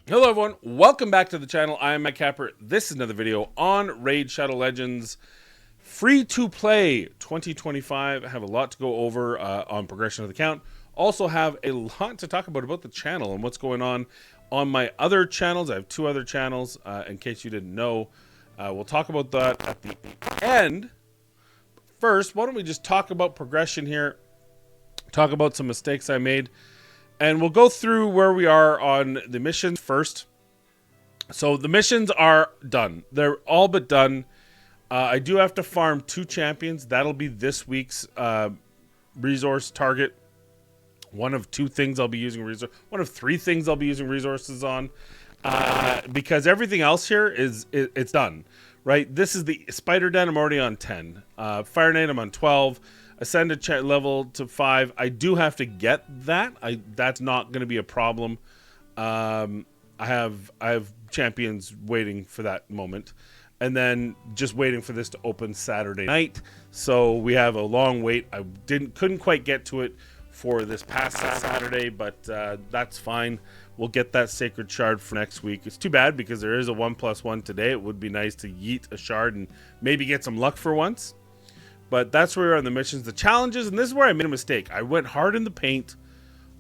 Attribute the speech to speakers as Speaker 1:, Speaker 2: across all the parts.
Speaker 1: Hello everyone, welcome back to the channel. I am Mike Capper. This is another video on Raid Shadow Legends free to play 2025. I have a lot to go over on progression of the count. Also have a lot to talk about the channel and what's going on my other channels. I have two other channels in case you didn't know. We'll talk about that at the end. First, why don't we just talk about progression here, talk about some mistakes I made. And we'll go through where we are on the missions first. So the missions are done. They're all but done. I do have to farm 2 champions. That'll be this week's resource target. One of 2 things I'll be using resource. One of 3 things I'll be using resources on. Because everything else here it's done. Right? This is the Spider Den. I'm already on 10. Fire Knight, I'm on 12. Ascended level to 5. I do have to get that. That's not going to be a problem. I have champions waiting for that moment, and then just waiting for this to open Saturday night. So we have a long wait. I couldn't quite get to it for this past Saturday, but that's fine. We'll get that sacred shard for next week. It's too bad because there is a 1+1 today. It would be nice to yeet a shard and maybe get some luck for once. But that's where we're on the missions. The challenges, and this is where I made a mistake. I went hard in the paint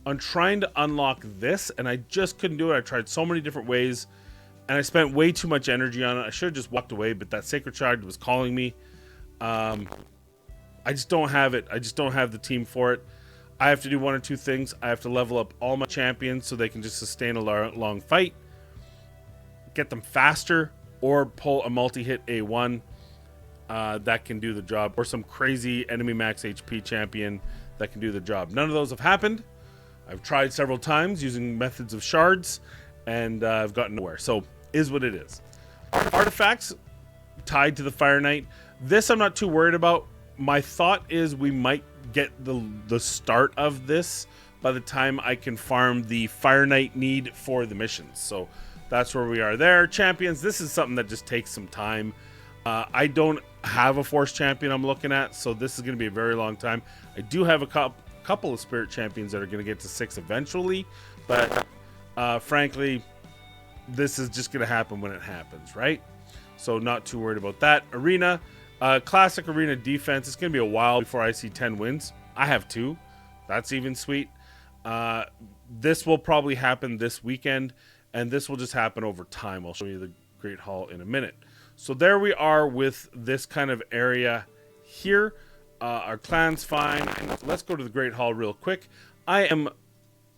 Speaker 1: on trying to unlock this, and I just couldn't do it. I tried so many different ways, and I spent way too much energy on it. I should have just walked away, but that Sacred Shard was calling me. I just don't have it. I just don't have the team for it. I have to do 1 or 2 things. I have to level up all my champions so they can just sustain a long fight, get them faster, or pull a multi-hit A1. That can do the job, or some crazy enemy max HP champion that can do the job. None of those have happened. I've tried several times using methods of shards, and I've gotten nowhere. So, is what it is. Artifacts tied to the Fire Knight. This I'm not too worried about. My thought is we might get the start of this by the time I can farm the Fire Knight need for the missions. So, that's where we are there. Champions, this is something that just takes some time. I don't have a Force champion I'm looking at, so this is going to be a very long time. I do have a couple of Spirit champions that are going to get to 6 eventually, but frankly, this is just going to happen when it happens, right? So not too worried about that. Arena, classic arena defense. It's going to be a while before I see 10 wins. I have 2. That's even sweet. This will probably happen this weekend, and this will just happen over time. I'll show you the Great Hall in a minute. So there we are with this kind of area here. Our clan's fine. Let's go to the Great Hall real quick. I am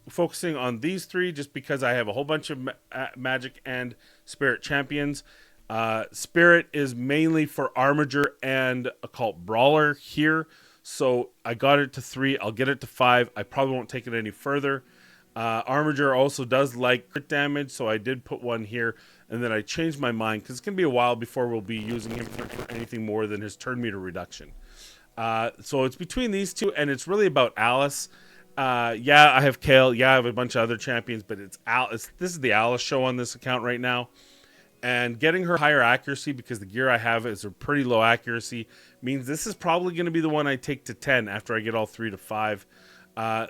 Speaker 1: focusing on these 3 just because I have a whole bunch of magic and spirit champions. Spirit is mainly for Armiger and Occult Brawler here. So I got it to 3. I'll get it to 5. I probably won't take it any further. Armiger also does like crit damage, so I did put 1 here, and then I changed my mind because it's going to be a while before we'll be using him for anything more than his turn meter reduction. So it's between these 2, and it's really about Alice. Yeah, I have Kale. Yeah, I have a bunch of other champions, but it's Alice. This is the Alice show on this account right now. And getting her higher accuracy, because the gear I have is a pretty low accuracy, means this is probably going to be the one I take to 10 after I get all 3 to 5.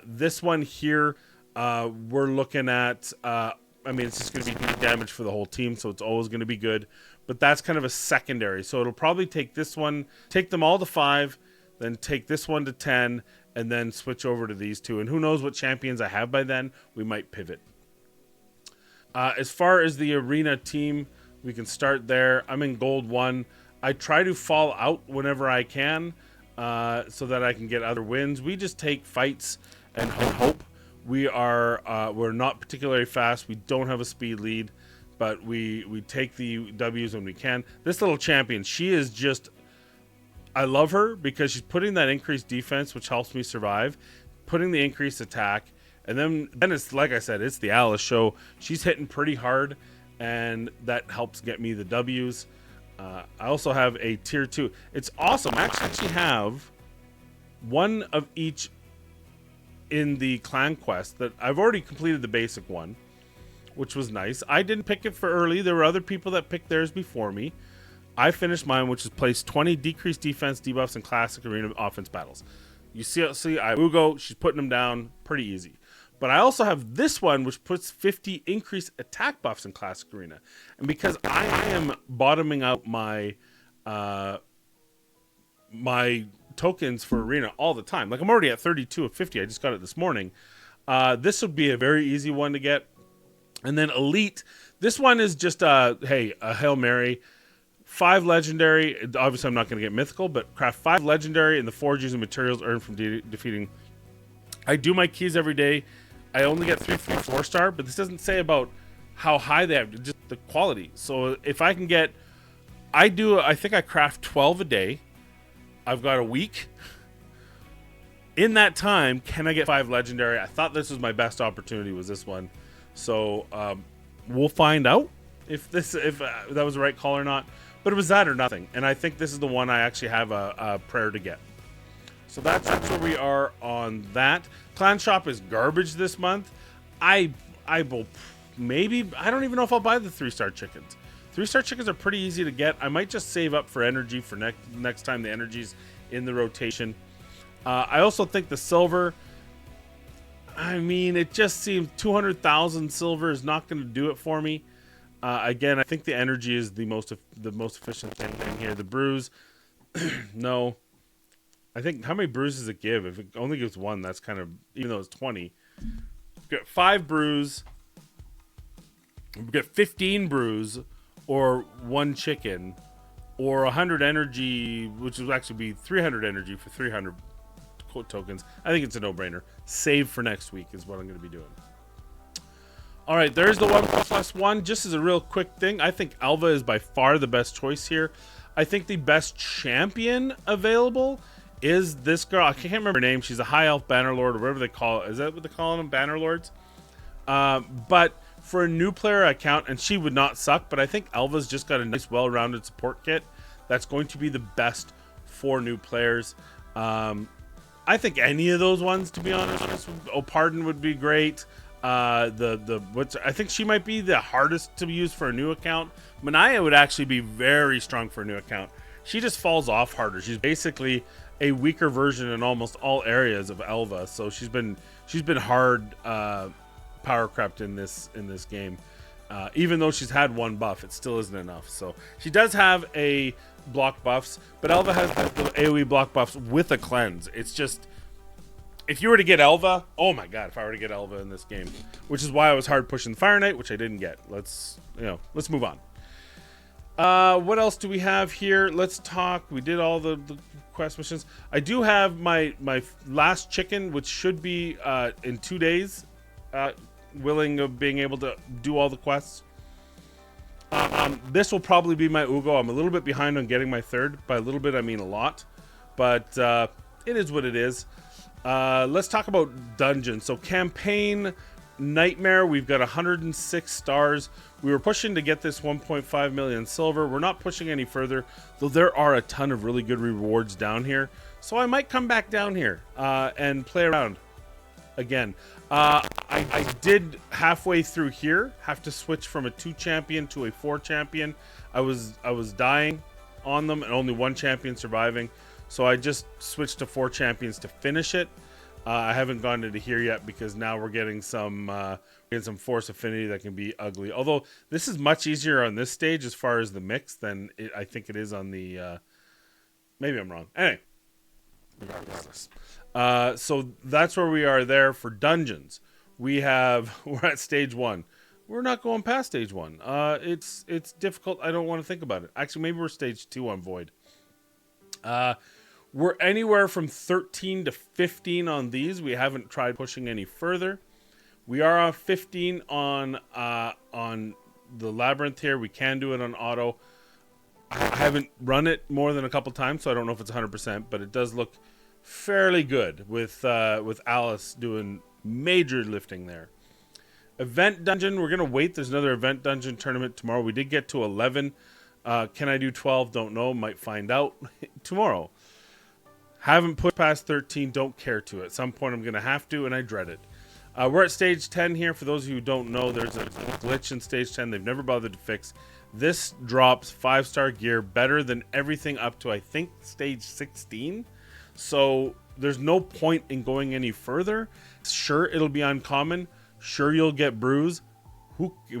Speaker 1: This one here, we're looking at, I mean, it's just going to be damage for the whole team, so it's always going to be good. But that's kind of a secondary. So it'll probably take this one, take them all to 5, then take this one to 10, and then switch over to these 2. And who knows what champions I have by then. We might pivot. As far as the arena team, we can start there. I'm in gold 1. I try to fall out whenever I can so that I can get other wins. We just take fights and hope. We're not particularly fast. We don't have a speed lead, but we take the W's when we can. This little champion, she is just, I love her because she's putting that increased defense, which helps me survive, putting the increased attack, and then it's, like I said, it's the Alice show. She's hitting pretty hard, and that helps get me the W's. I also have a tier 2. It's awesome. I actually have 1 of each in the clan quest. That I've already completed the basic one, which was nice. I didn't pick it for early. There were other people that picked theirs before me. I finished mine, which is place 20 decreased defense debuffs in classic arena offense battles. You see I Ugo, she's putting them down pretty easy. But I also have this one, which puts 50 increased attack buffs in Classic Arena. And because I am bottoming out my my tokens for Arena all the time, like I'm already at 32 of 50. I just got it this morning. This would be a very easy one to get. And then Elite, this one is just a Hail Mary. 5 legendary. Obviously, I'm not going to get mythical, but craft 5 legendary and the forges and materials earned from defeating. I do my keys every day. I only get 3 4-star, but this doesn't say about how high they have, just the quality. So if I can get, I think I craft 12 a day. I've got a week. In that time, can I get 5 legendary? I thought this was my best opportunity, was this one. So we'll find out if that was the right call or not. But it was that or nothing. And I think this is the one I actually have a prayer to get. So that's where we are on that. Clan Shop is garbage this month. I will maybe, I don't even know if I'll buy the 3-star chickens. 3-star chickens are pretty easy to get. I might just save up for energy for next time the energy's in the rotation. I also think the silver, I mean, it just seems 200,000 silver is not going to do it for me. Again, I think the energy is the most efficient thing here. The brews, no. I think, how many brews does it give? If it only gives 1, that's kind of, even though it's 20. Get 5 brews, get 15 brews, or 1 chicken, or 100 energy, which would actually be 300 energy for 300 tokens. I think it's a no-brainer. Save for next week is what I'm going to be doing. All right, there's the 1+1. Just as a real quick thing, I think Alva is by far the best choice here. I think the best champion available is this girl. I can't remember her name. She's a high elf bannerlord, or whatever they call it. Is that what they call them, bannerlords? But for a new player account, and she would not suck, but I think Alva's just got a nice, well-rounded support kit that's going to be the best for new players. I think any of those ones, to be honest. Pardon would be great. I think she might be the hardest to use for a new account. Manaya would actually be very strong for a new account. She just falls off harder. She's basically a weaker version in almost all areas of Alva. So she's been hard power crept in this game. Even though she's had 1 buff, it still isn't enough. So she does have a block buffs, but Alva has the AoE block buffs with a cleanse. It's just, if you were to get Alva, oh my god, if I were to get Alva in this game, which is why I was hard pushing the Fire Knight, which I didn't get. Let's move on. What else do we have here? Let's talk. We did all the quest missions. I do have my last chicken, which should be in 2 days, willing of being able to do all the quests. This will probably be my Ugo. I'm a little bit behind on getting my 3rd. By a little bit, I mean a lot. But it is what it is. Let's talk about dungeons. So campaign Nightmare, we've got 106 stars. We were pushing to get this 1.5 million silver. We're not pushing any further, though there are a ton of really good rewards down here. So I might come back down here and play around again. I did halfway through here have to switch from a 2 champion to a 4 champion. I was dying on them and only 1 champion surviving. So I just switched to 4 champions to finish it. I haven't gone into here yet because now we're getting some force affinity that can be ugly. Although this is much easier on this stage as far as the mix than I think it is on the. Maybe I'm wrong. Anyway, regardless. So that's where we are there for dungeons. We're at stage 1. We're not going past stage 1. It's difficult. I don't want to think about it. Actually, maybe we're stage 2 on Void. We're anywhere from 13 to 15 on these. We haven't tried pushing any further. We are on 15 on the Labyrinth here. We can do it on auto. I haven't run it more than a couple times, so I don't know if it's 100%, but it does look fairly good with Alice doing major lifting there. Event dungeon, we're going to wait. There's another event dungeon tournament tomorrow. We did get to 11. Can I do 12? Don't know. Might find out tomorrow. Haven't put past 13. Don't care to. At some point, I'm going to have to, and I dread it. We're at stage 10 here. For those of you who don't know, there's a glitch in stage 10 they've never bothered to fix. This drops 5-star gear better than everything up to, I think, stage 16. So there's no point in going any further. Sure, it'll be uncommon. Sure, you'll get brews.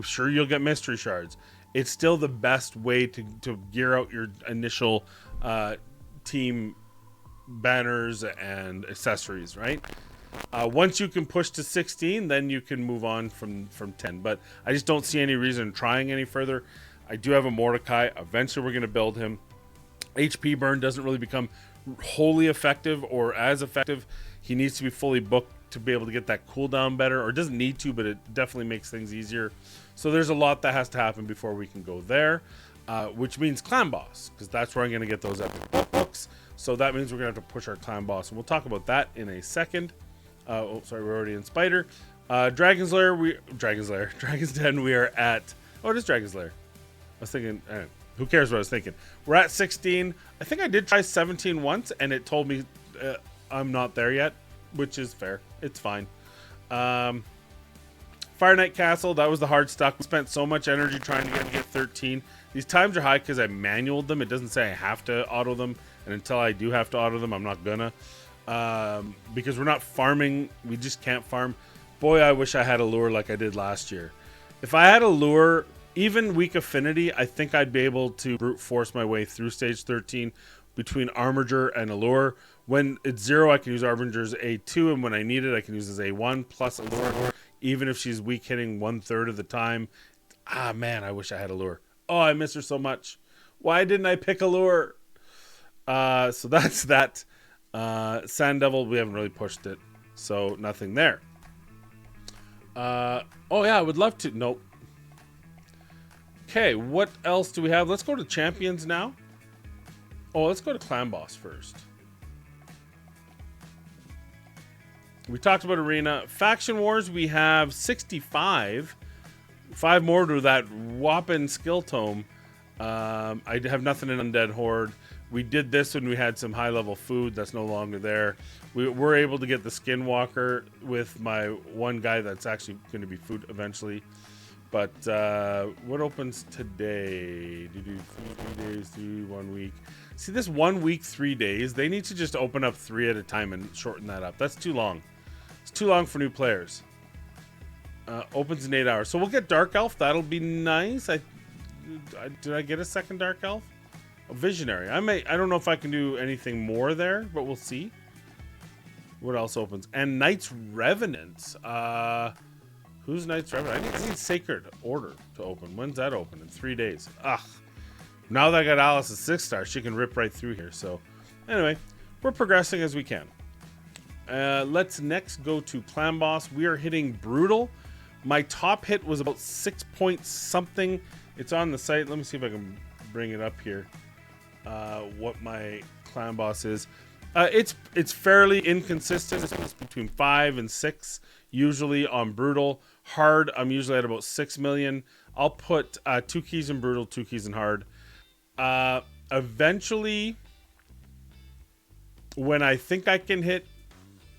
Speaker 1: Sure, you'll get mystery shards. It's still the best way to gear out your initial team banners and accessories, right? Once you can push to 16, then you can move on from 10. But I just don't see any reason in trying any further. I do have a Mordecai. Eventually, we're going to build him. HP burn doesn't really become wholly effective or as effective. He needs to be fully booked to be able to get that cooldown better, or it doesn't need to, but it definitely makes things easier. So there's a lot that has to happen before we can go there, which means clan boss, because that's where I'm going to get those epic books. So that means we're going to have to push our clan boss, and we'll talk about that in a second. Oh, sorry, we're already in Spider. Dragon's Den, we are at... Oh, it is Dragon's Lair. I was thinking... who cares what I was thinking? We're at 16. I think I did try 17 once, and it told me I'm not there yet, which is fair. It's fine. Fire Knight Castle, that was the hard stuck. We spent so much energy trying to get 13. These times are high because I manualed them. It doesn't say I have to auto them, and until I do have to auto them, I'm not gonna. Because we're not farming. We just can't farm. Boy, I wish I had a lure like I did last year. If I had a lure, even weak affinity, I think I'd be able to brute force my way through stage 13 between Armiger and Allure. When it's 0, I can use Armiger's A2, and when I need it, I can use his A1 plus Allure, even if she's weak hitting 1/3 of the time. Ah, man, I wish I had Allure. Oh, I miss her so much. Why didn't I pick Allure? So that's that. Sand Devil, we haven't really pushed it, so nothing there. Oh, yeah, I would love to. Nope. Okay, what else do we have? Let's go to Champions now. Oh, let's go to Clan Boss first. We talked about Arena. Faction Wars, we have 65. 5 more to that whopping skill tome. I have nothing in Undead Horde. We did this when we had some high-level food. That's no longer there. We were able to get the Skinwalker with my one guy that's actually going to be food eventually. But what opens today? 3 days, 1 week. See, this 1 week, 3 days, they need to just open up 3 at a time and shorten that up. That's too long. It's too long for new players. Opens in 8 hours. So we'll get Dark Elf. That'll be nice. Did I get a second Dark Elf? A Visionary. I don't know if I can do anything more there, but we'll see. What else opens? And Knights Revenants. Who's Knights Revenant? I need Sacred Order to open. When's that open? In 3 days. Ugh. Now that I got Alice's 6-star, she can rip right through here. So, anyway, we're progressing as we can. Let's next go to Clan Boss. We are hitting Brutal. My top hit was about 6 point something. It's on the site. Let me see if I can bring it up here. What my Clan Boss is. It's fairly inconsistent. It's between 5 and 6 usually on Brutal. Hard, I'm usually at about 6 million. I'll put 2 keys in Brutal, 2 keys in Hard. Eventually, when I think I can hit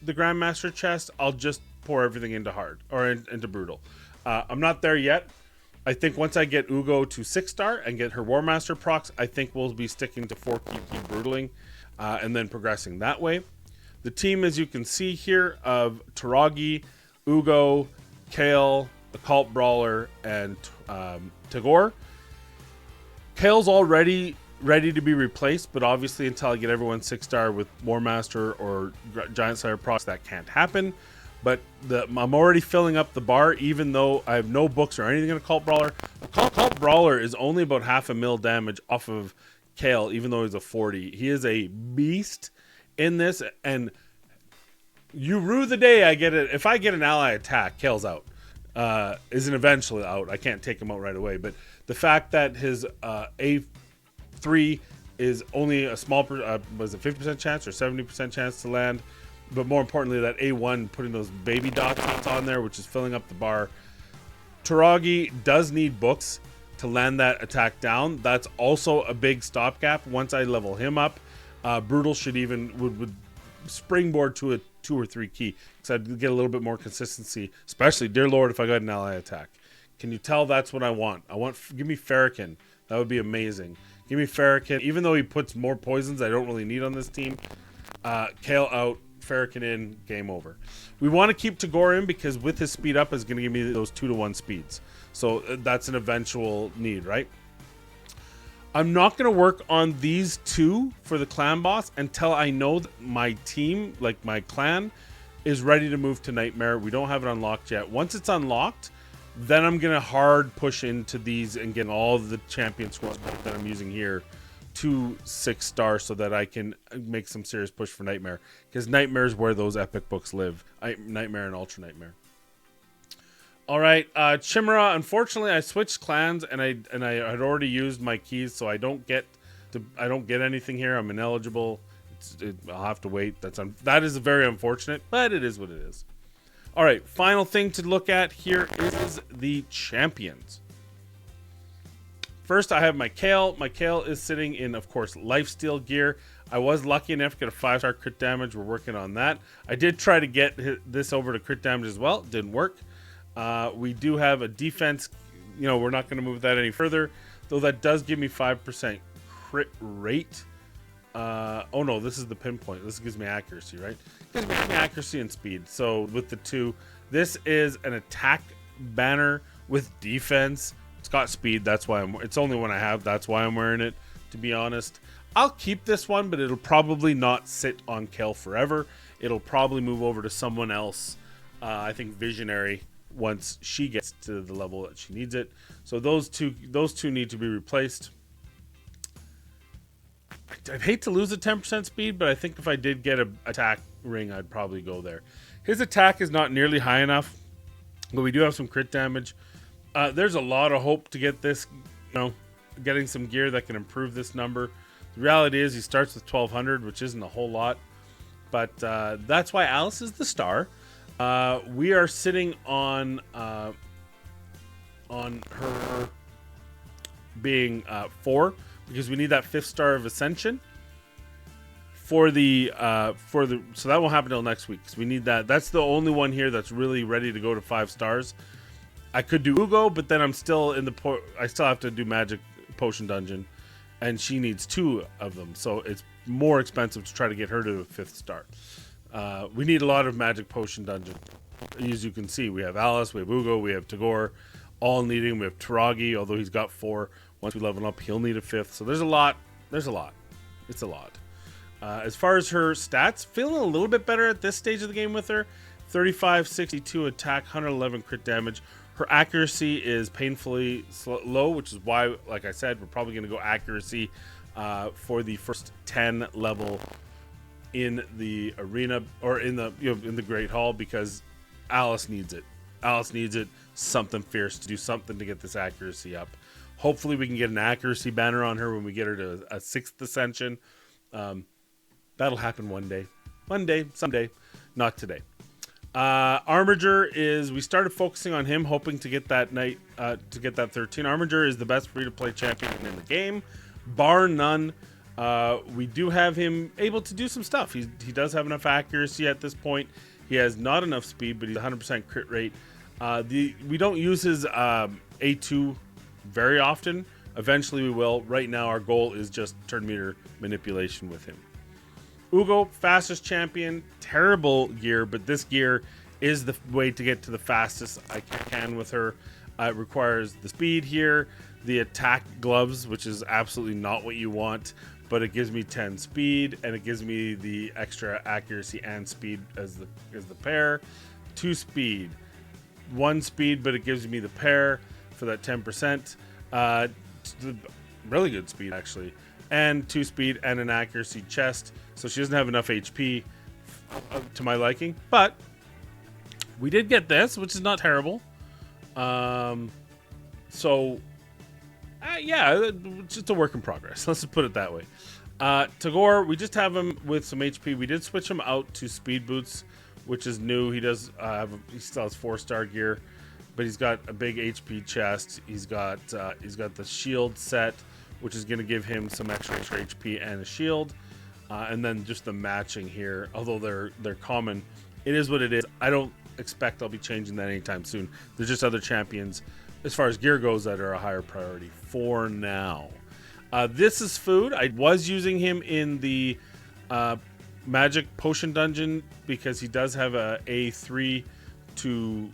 Speaker 1: the Grandmaster chest, I'll just pour everything into Hard or into Brutal. I'm not there yet. I think once I get Ugo to 6-star and get her War Master procs, I think we'll be sticking to 4 key brutaling and then progressing that way. The team, as you can see here, of Taragi, Ugo, Kale, Occult Brawler, and Tagore. Kale's already ready to be replaced, but obviously until I get everyone 6-star with War Master or Giant Slayer procs, that can't happen. But I'm already filling up the bar, even though I have no books or anything in Occult Brawler. Occult Brawler is only about 0.5 mil damage off of Kale, even though he's a 40. He is a beast in this, and you rue the day I get it. If I get an ally attack, Kale's out. Isn't eventually out. I can't take him out right away. But the fact that his A3 is only a small, was it 50% chance or 70% chance to land? But more importantly, that A1 putting those baby dots on there, which is filling up the bar. Taragi does need books to land that attack down. That's also a big stopgap. Once I level him up, Brutal should even would springboard to a 2 or 3 key, because I'd get a little bit more consistency, especially, dear Lord, if I got an ally attack. Can you tell that's what I want? Give me Farrakhan. That would be amazing. Give me Farrakhan. Even though he puts more poisons I don't really need on this team. Kale out. Farrakhan in, game over. We want to keep Tagore in because with his speed up is going to give me those 2-to-1 speeds. So that's an eventual need, right? I'm not going to work on these two for the clan boss until I know that my team, like my clan, is ready to move to Nightmare. We don't have it unlocked yet. Once it's unlocked, then I'm going to hard push into these and get all the champion scrolls that I'm using here to 6-star so that I can make some serious push for Nightmare. Because Nightmare is where those epic books live. Nightmare and Ultra Nightmare. All right, Chimera. Unfortunately, I switched clans and I had already used my keys, so I don't get anything here. I'm ineligible. I'll have to wait. That is very unfortunate, but it is what it is. All right, final thing to look at here is the champions. First, I have my Kale. My Kale is sitting in, of course, lifesteal gear. I was lucky enough to get a 5-star crit damage. We're working on that. I did try to get this over to crit damage as well. Didn't work. We do have a defense. You know, we're not going to move that any further, though that does give me 5% crit rate. Oh no, this is the pinpoint. This gives me accuracy, right? It gives me accuracy and speed. So with the two, this is an attack banner with defense. It's got speed. That's why it's only one I have. That's why I'm wearing it, to be honest. I'll keep this one, but it'll probably not sit on Kel forever. It'll probably move over to someone else. I think Visionary, once she gets to the level that she needs it. So those two need to be replaced. I'd hate to lose a 10% speed, but I think if I did get an attack ring, I'd probably go there. His attack is not nearly high enough, but we do have some crit damage. There's a lot of hope to get this, getting some gear that can improve this number. The reality is he starts with 1200, which isn't a whole lot, but that's why Alice is the star. We are sitting on her being 4 because we need that 5th star of Ascension for the so that won't happen until next week because we need that. That's the only one here that's really ready to go to 5 stars. I could do Ugo, but then I'm still in I still have to do Magic Potion Dungeon, and she needs 2 of them, so it's more expensive to try to get her to the 5th star. We need a lot of Magic Potion Dungeon. As you can see, we have Alice, we have Ugo, we have Tagore, all needing. We have Taragi, although he's got 4. Once we level up, he'll need a 5th. So there's a lot. It's a lot. As far as her stats, feeling a little bit better at this stage of the game with her. 35, 62 attack, 111 crit damage. Her accuracy is painfully low, which is why, like I said, we're probably going to go accuracy for the first 10 level in the arena or in the Great Hall, because Alice needs it. Alice needs it. Something fierce to do something to get this accuracy up. Hopefully we can get an accuracy banner on her when we get her to a 6th ascension. That'll happen one day. Someday. Not today. Armiger is, we started focusing on him, hoping to get that 13. Armiger is the best free-to-play champion in the game, bar none. We do have him able to do some stuff. He does have enough accuracy at this point. He has not enough speed, but he's 100% crit rate. We don't use his A2 very often. Eventually we will. Right now our goal is just turn meter manipulation with him. Ugo, fastest champion, terrible gear, but this gear is the way to get to the fastest I can with her. It requires the speed here, the attack gloves, which is absolutely not what you want, but it gives me 10 speed, and it gives me the extra accuracy and speed as the pair. 2 speed, 1 speed, but it gives me the pair for that 10%. Really good speed, actually. And 2 speed and an accuracy chest. So she doesn't have enough HP to my liking. But we did get this, which is not terrible. Yeah, it's just a work in progress. Let's just put it that way. Tagore, we just have him with some HP. We did switch him out to speed boots, which is new. He does he still has 4-star gear, but he's got a big HP chest. He's got the shield set, which is going to give him some extra HP and a shield, and then just the matching here. Although they're common, it is what it is. I don't expect I'll be changing that anytime soon. There's just other champions as far as gear goes that are a higher priority for now. This is food. I was using him in the magic potion dungeon because he does have a A3 to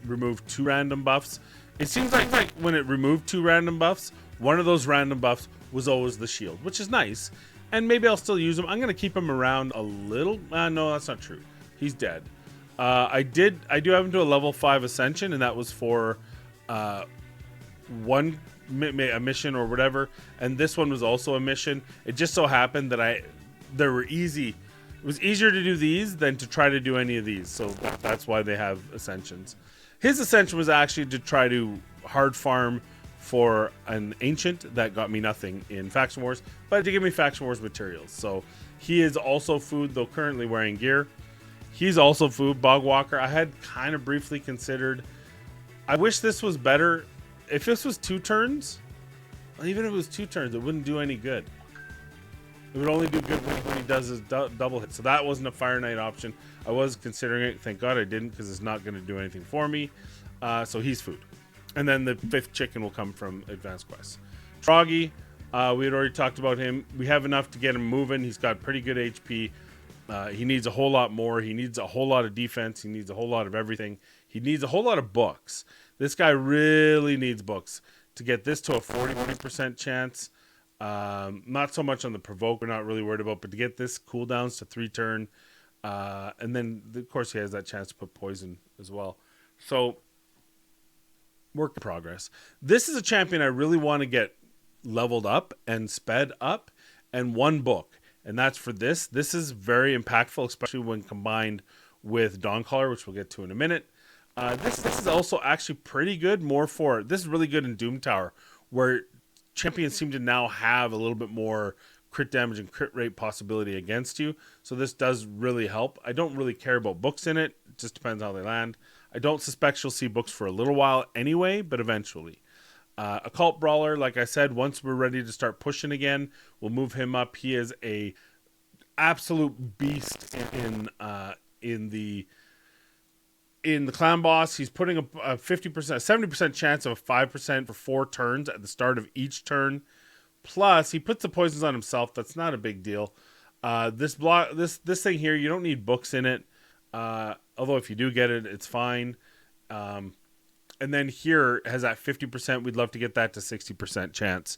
Speaker 1: remove 2 random buffs. It seems like when it removed 2 random buffs, one of those random buffs was always the shield, which is nice. And maybe I'll still use him. I'm going to keep him around a little. No, that's not true. He's dead. I do have him to a level 5 ascension, and that was for a mission or whatever. And this one was also a mission. It just so happened that it was easier to do these than to try to do any of these. So that's why they have ascensions. His ascension was actually to try to hard farm for an ancient that got me nothing in Faction Wars, but to give me Faction Wars materials. So he is also food, though currently wearing gear. He's also food, Bogwalker. I had kind of briefly considered. I wish this was better. If this was 2 turns, even if it was 2 turns, it wouldn't do any good. It would only do good when he does his double hit. So that wasn't a Fire Knight option. I was considering it. Thank God I didn't, because it's not going to do anything for me. So he's food. And then the 5th chicken will come from Advanced Quests. Troggy, we had already talked about him. We have enough to get him moving. He's got pretty good HP. He needs a whole lot more. He needs a whole lot of defense. He needs a whole lot of everything. He needs a whole lot of books. This guy really needs books to get this to a 40% chance. Not so much on the provoke, we're not really worried about, but to get this cooldowns to 3 turn, and then of course he has that chance to put poison as well. So work in progress. This is a champion I really want to get leveled up and sped up, and 1 book, and that's for this. This is very impactful, especially when combined with Dawncaller, which we'll get to in a minute. This is also actually pretty good. This is really good in Doom Tower, where champions seem to now have a little bit more crit damage and crit rate possibility against you. So this does really help. I don't really care about books in it. It just depends how they land. I don't suspect she'll see books for a little while anyway, but eventually. Occult Brawler, like I said, once we're ready to start pushing again, we'll move him up. He is a absolute beast in the clan boss. He's putting a 50%, 70% chance of a 5% for 4 turns at the start of each turn. Plus, he puts the poisons on himself. That's not a big deal. This thing here, you don't need books in it. Although if you do get it, it's fine. And then here has that 50%. We'd love to get that to 60% chance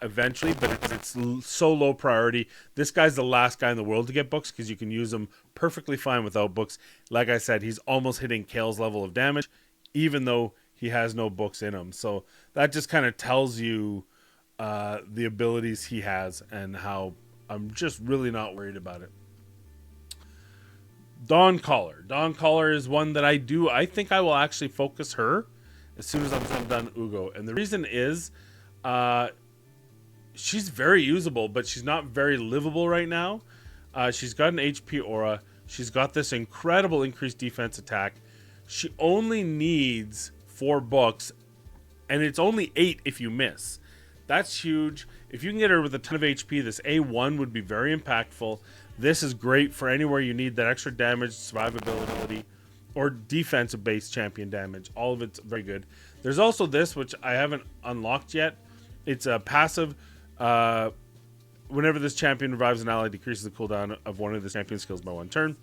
Speaker 1: eventually, but it's so low priority. This guy's the last guy in the world to get books because you can use him perfectly fine without books. Like I said, he's almost hitting Kale's level of damage, even though he has no books in him. So that just kind of tells you the abilities he has and how I'm just really not worried about it. Dawncaller is one that I think I will actually focus her as soon as I'm done Ugo. And the reason is she's very usable, but she's not very livable right now. She's got an HP aura. She's got this incredible increased defense attack. She only needs 4 books, and it's only 8 if you miss. That's huge. If you can get her with a ton of HP, this A1 would be very impactful. This is great for anywhere you need that extra damage, survivability, or defensive-based champion damage. All of it's very good. There's also this, which I haven't unlocked yet. It's a passive. Whenever this champion revives an ally, decreases the cooldown of one of the champion skills by 1 turn.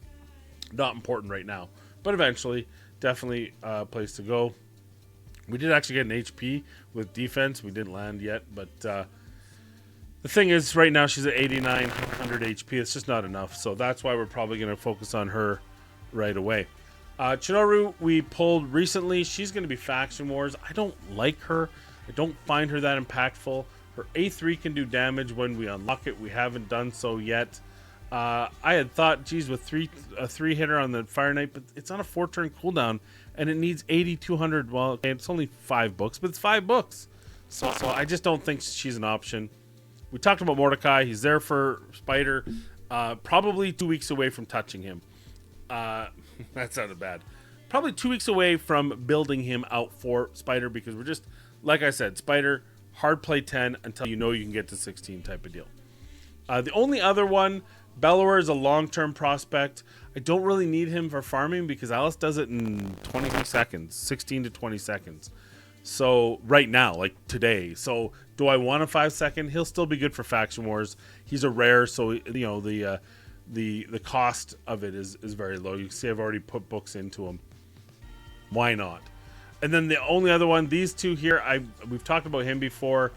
Speaker 1: Not important right now, but eventually, definitely a place to go. We did actually get an HP with defense. We didn't land yet, but the thing is, right now she's at 8,900 HP. It's just not enough, so that's why we're probably going to focus on her right away. Chinoru, we pulled recently. She's going to be Faction Wars. I don't like her. I don't find her that impactful. Her A3 can do damage when we unlock it. We haven't done so yet. I had thought, geez, with a 3-hitter on the Fire Knight, but it's on a 4-turn cooldown, and it needs 8,200. Well, okay, it's only 5 books, but it's 5 books. So I just don't think she's an option. We talked about Mordecai. He's there for Spider. Probably 2 weeks away from touching him. That sounded bad. Probably 2 weeks away from building him out for Spider, because we're just, like I said, Spider, hard play 10 until you know you can get to 16 type of deal. The only other one, Bellower, is a long-term prospect. I don't really need him for farming because Alice does it in 20 seconds, 16 to 20 seconds. So right now, like today. So do I want a 5-second? He'll still be good for Faction Wars. He's a rare, so you know the the cost of it is very low. You can see I've already put books into them. Why not? And then the only other one, these two here, we've talked about him before.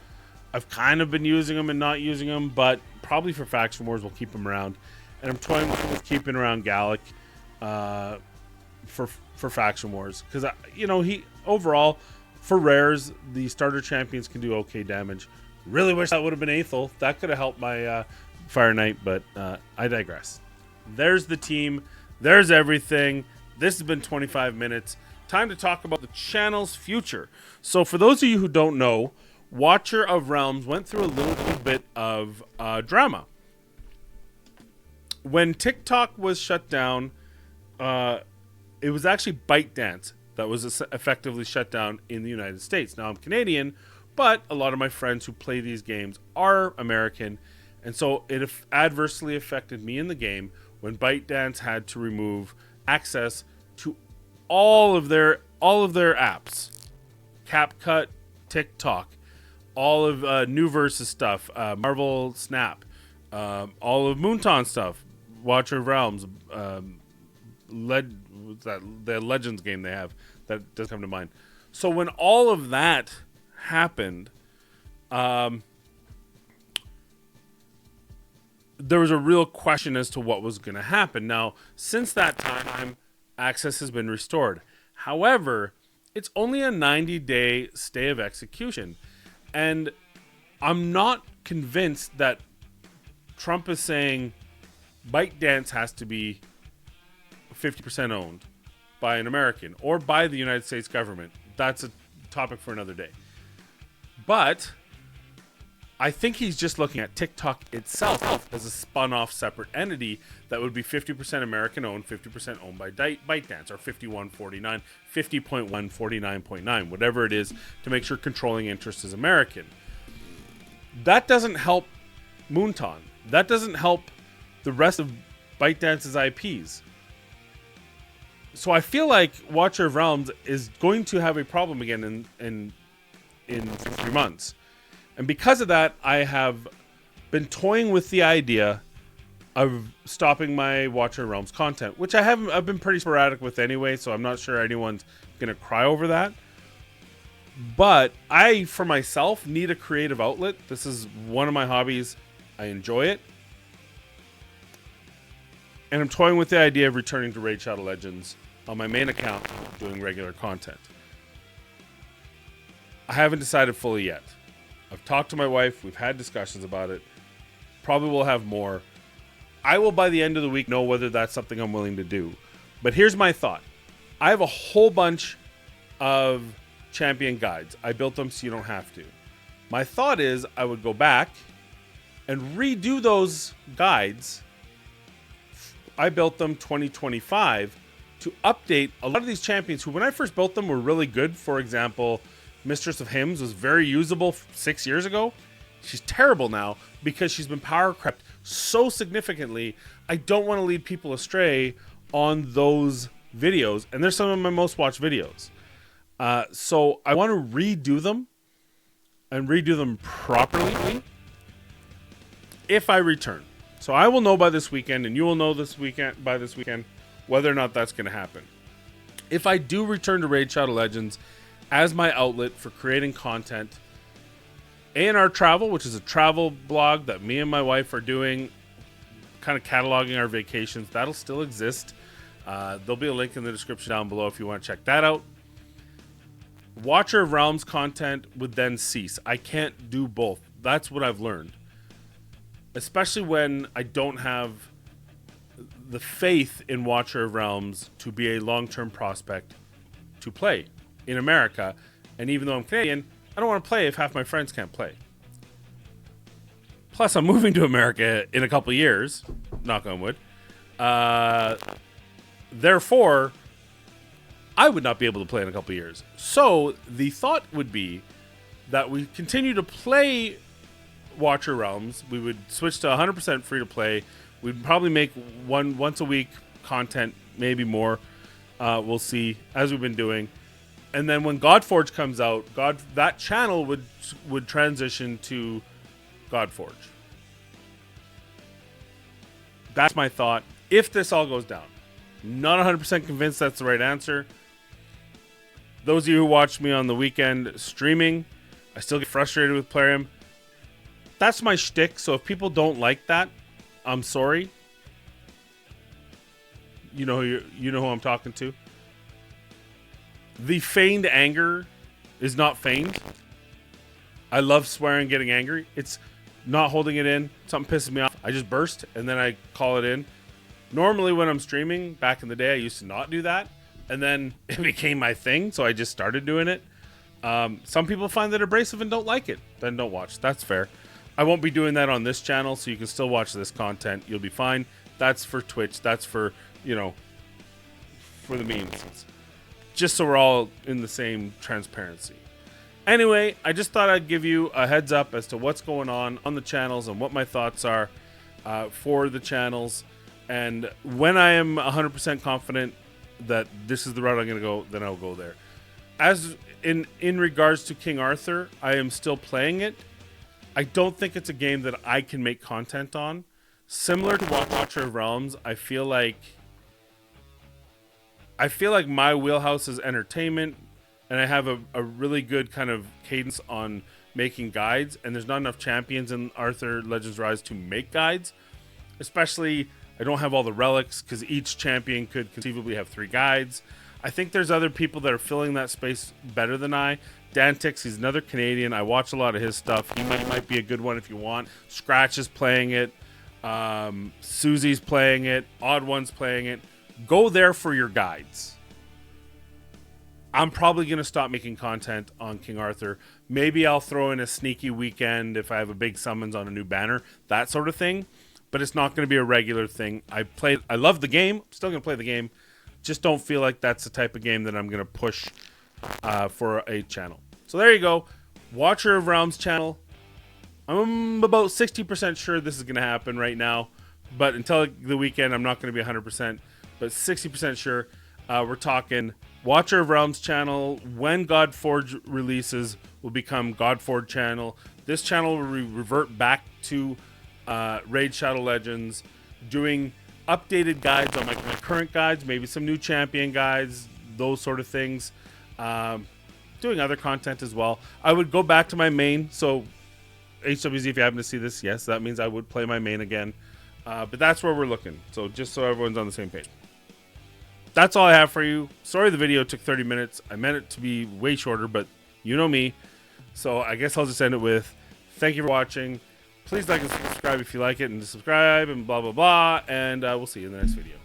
Speaker 1: I've kind of been using them and not using them, but probably for Faction Wars, we'll keep them around. And I'm toying with keeping around Gallic for Faction Wars, because he overall for rares the starter champions can do okay damage. Really wish that would have been Aethel. That could have helped my Fire Knight, but I digress. There's the team. There's everything. This has been 25 minutes. Time to talk about the channel's future. So for those of you who don't know, Watcher of Realms went through a little bit of drama. When TikTok was shut down, it was actually ByteDance that was effectively shut down in the United States. Now, I'm Canadian, but a lot of my friends who play these games are American, and so it adversely affected me in the game when ByteDance had to remove access to all of their apps, CapCut, TikTok, all of New Versus stuff, Marvel Snap, all of Moonton stuff, Watcher of Realms, the Legends game they have that does come to mind. So when all of that happened, there was a real question as to what was going to happen. Now, since that time, access has been restored. However, it's only a 90-day stay of execution. And I'm not convinced that Trump is saying ByteDance has to be 50% owned by an American or by the United States government. That's a topic for another day. But I think he's just looking at TikTok itself as a spun-off separate entity that would be 50% American-owned, 50% owned by ByteDance, or 51-49, 50.1, 49.9, whatever it is, to make sure controlling interest is American. That doesn't help Moonton. That doesn't help the rest of ByteDance's IPs. So I feel like Watcher of Realms is going to have a problem again in 3 months. And because of that, I have been toying with the idea of stopping my Watcher of Realms content, which I've been pretty sporadic with anyway, so I'm not sure anyone's going to cry over that. But I, for myself, need a creative outlet. This is one of my hobbies. I enjoy it. And I'm toying with the idea of returning to Raid Shadow Legends on my main account, doing regular content. I haven't decided fully yet. I've talked to my wife. We've had discussions about it. Probably will have more. I will, by the end of the week, know whether that's something I'm willing to do. But here's my thought. I have a whole bunch of champion guides. I built them so you don't have to. My thought is I would go back and redo those guides. I built them 2025 to update a lot of these champions who, when I first built them, were really good. For example, Mistress of Hymns was very usable 6 years ago. She's terrible now because she's been power crept so significantly. I don't want to lead people astray on those videos, and they're some of my most watched videos. So I want to redo them and redo them properly if I return. So I will know by this weekend, and you will know by this weekend whether or not that's going to happen. If I do return to Raid Shadow Legends as my outlet for creating content, A&R Travel, which is a travel blog that me and my wife are doing, kind of cataloging our vacations, that'll still exist. There'll be a link in the description down below if you want to check that out. Watcher of Realms content would then cease. I can't do both. That's what I've learned. Especially when I don't have the faith in Watcher of Realms to be a long-term prospect to play in America. And even though I'm Canadian, I don't want to play if half my friends can't play. Plus, I'm moving to America in a couple of years. Knock on wood. Therefore, I would not be able to play in a couple of years. So, the thought would be that we continue to play Watcher Realms. We would switch to 100% free to play. We'd probably make once a week content, maybe more. We'll see, as we've been doing. And then when Godforge comes out, that channel would transition to Godforge. That's my thought. If this all goes down, not 100% convinced that's the right answer. Those of you who watched me on the weekend streaming, I still get frustrated with Plarium. That's my shtick, so if people don't like that, I'm sorry. You know who I'm talking to. The feigned anger is not feigned. I love swearing, getting angry. It's not holding it in. Something pisses me off. I just burst, and then I call it in. Normally when I'm streaming, back in the day, I used to not do that. And then it became my thing, so I just started doing it. Some people find that abrasive and don't like it. Then don't watch. That's fair. I won't be doing that on this channel, so you can still watch this content. You'll be fine. That's for Twitch. That's for, for the memes. Just so we're all in the same transparency. Anyway, I just thought I'd give you a heads up as to what's going on the channels and what my thoughts are for the channels. And when I am 100% confident that this is the route I'm going to go, then I'll go there. As in regards to King Arthur, I am still playing it. I don't think it's a game that I can make content on. Similar to Watcher of Realms, I feel like my wheelhouse is entertainment, and I have a really good kind of cadence on making guides, and there's not enough champions in Arthur Legends Rise to make guides. Especially, I don't have all the relics, because each champion could conceivably have 3 guides. I think there's other people that are filling that space better than I. Dantix, he's another Canadian. I watch a lot of his stuff. He might be a good one if you want. Scratch is playing it. Susie's playing it. Odd One's playing it. Go there for your guides. I'm probably going to stop making content on King Arthur. Maybe I'll throw in a sneaky weekend if I have a big summons on a new banner. That sort of thing. But it's not going to be a regular thing. I love the game. I'm still going to play the game. Just don't feel like that's the type of game that I'm going to push for a channel. So there you go. Watcher of Realms channel. I'm about 60% sure this is going to happen right now. But until the weekend, I'm not going to be 100%. But 60% sure. We're talking Watcher of Realms channel. When Godforge releases, will become Godforge channel. This channel will revert back to Raid Shadow Legends, doing updated guides on my current guides, maybe some new champion guides, those sort of things. Doing other content as well. I would go back to my main. So HWZ, if you happen to see this, yes, that means I would play my main again. But that's where we're looking. So just so everyone's on the same page. That's all I have for you. Sorry the video took 30 minutes. I meant it to be way shorter, but you know me. So I guess I'll just end it with thank you for watching. Please like and subscribe if you like it, and subscribe and blah, blah, blah. And we'll see you in the next video.